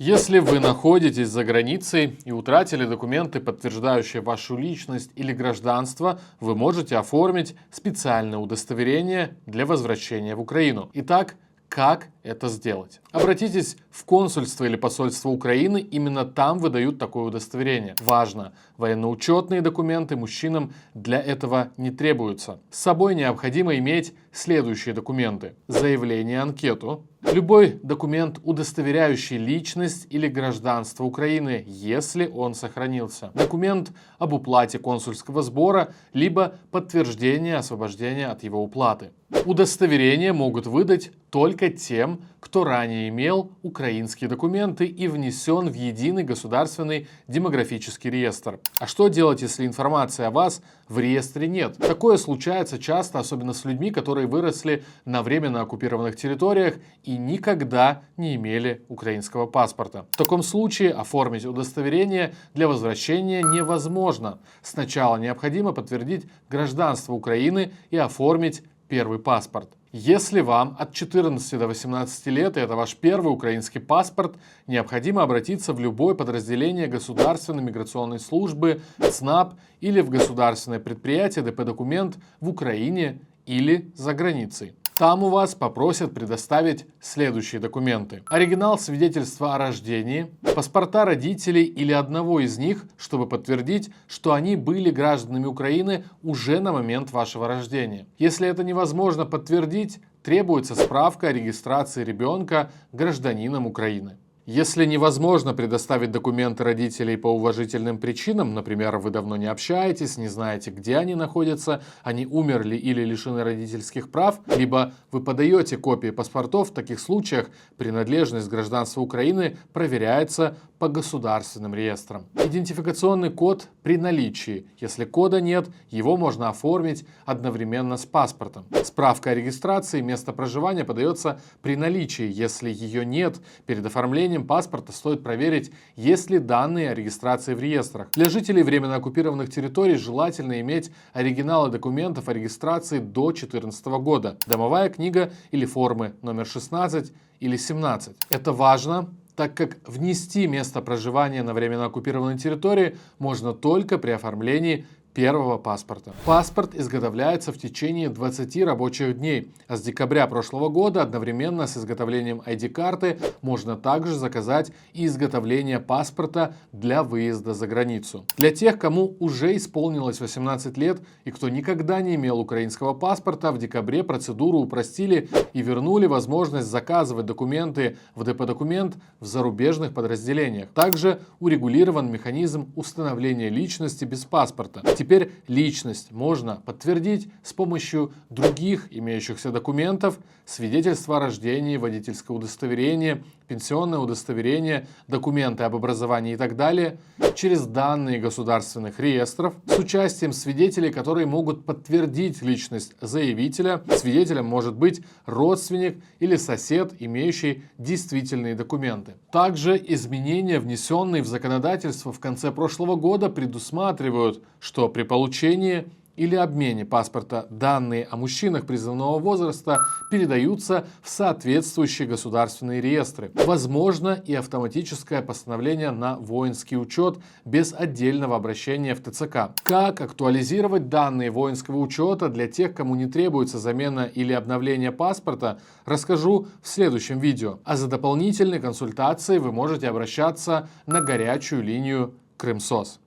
Если вы находитесь за границей и утратили документы, подтверждающие вашу личность или гражданство, вы можете оформить специальное удостоверение для возвращения в Украину. Итак, как это сделать? Обратитесь в консульство или посольство Украины, именно там выдают такое удостоверение. Важно, военноучетные документы мужчинам для этого не требуются. С собой необходимо иметь следующие документы. Заявление, анкету, любой документ, удостоверяющий личность или гражданство Украины, если он сохранился. Документ об уплате консульского сбора, либо подтверждение освобождения от его уплаты. Удостоверения могут выдать только тем, кто ранее имел украинские документы и внесен в единый государственный демографический реестр. А что делать, если информации о вас в реестре нет? Такое случается часто, особенно с людьми, которые выросли на временно оккупированных территориях и никогда не имели украинского паспорта. В таком случае оформить удостоверение для возвращения невозможно. Сначала необходимо подтвердить гражданство Украины и оформить первый паспорт. Если вам от 14 до 18 лет, и это ваш первый украинский паспорт, необходимо обратиться в любое подразделение Государственной миграционной службы, ЦНАП или в государственное предприятие ДП-документ в Украине или за границей. Там у вас попросят предоставить следующие документы. Оригинал свидетельства о рождении, паспорта родителей или одного из них, чтобы подтвердить, что они были гражданами Украины уже на момент вашего рождения. Если это невозможно подтвердить, требуется справка о регистрации ребенка гражданином Украины. Если невозможно предоставить документы родителей по уважительным причинам, например, вы давно не общаетесь, не знаете, где они находятся, они умерли или лишены родительских прав, либо вы подаете копии паспортов, в таких случаях принадлежность гражданства Украины проверяется по государственным реестрам. Идентификационный код при наличии. Если кода нет, его можно оформить одновременно с паспортом. Справка о регистрации места проживания подается при наличии. Если ее нет, перед оформлением паспорта стоит проверить, есть ли данные о регистрации в реестрах. Для жителей временно оккупированных территорий желательно иметь оригиналы документов о регистрации до 2014 года. Домовая книга или формы номер 16 или 17. Это важно, так как внести место проживания на временно оккупированной территории можно только при оформлении первого паспорта. Паспорт изготовляется в течение 20 рабочих дней, а с декабря прошлого года одновременно с изготовлением ID-карты можно также заказать и изготовление паспорта для выезда за границу. Для тех, кому уже исполнилось 18 лет и кто никогда не имел украинского паспорта, в декабре процедуру упростили и вернули возможность заказывать документы в ДП-документ в зарубежных подразделениях. Также урегулирован механизм установления личности без паспорта. Теперь личность можно подтвердить с помощью других имеющихся документов: свидетельство о рождении, водительское удостоверение, пенсионное удостоверение, документы об образовании и так далее, через данные государственных реестров, с участием свидетелей, которые могут подтвердить личность заявителя. Свидетелем может быть родственник или сосед, имеющий действительные документы. Также изменения, внесенные в законодательство в конце прошлого года, предусматривают, что при получении или обмене паспорта данные о мужчинах призывного возраста передаются в соответствующие государственные реестры. Возможно и автоматическое постановление на воинский учет без отдельного обращения в ТЦК. Как актуализировать данные воинского учета для тех, кому не требуется замена или обновление паспорта, расскажу в следующем видео. А за дополнительной консультацией вы можете обращаться на горячую линию Крымсос.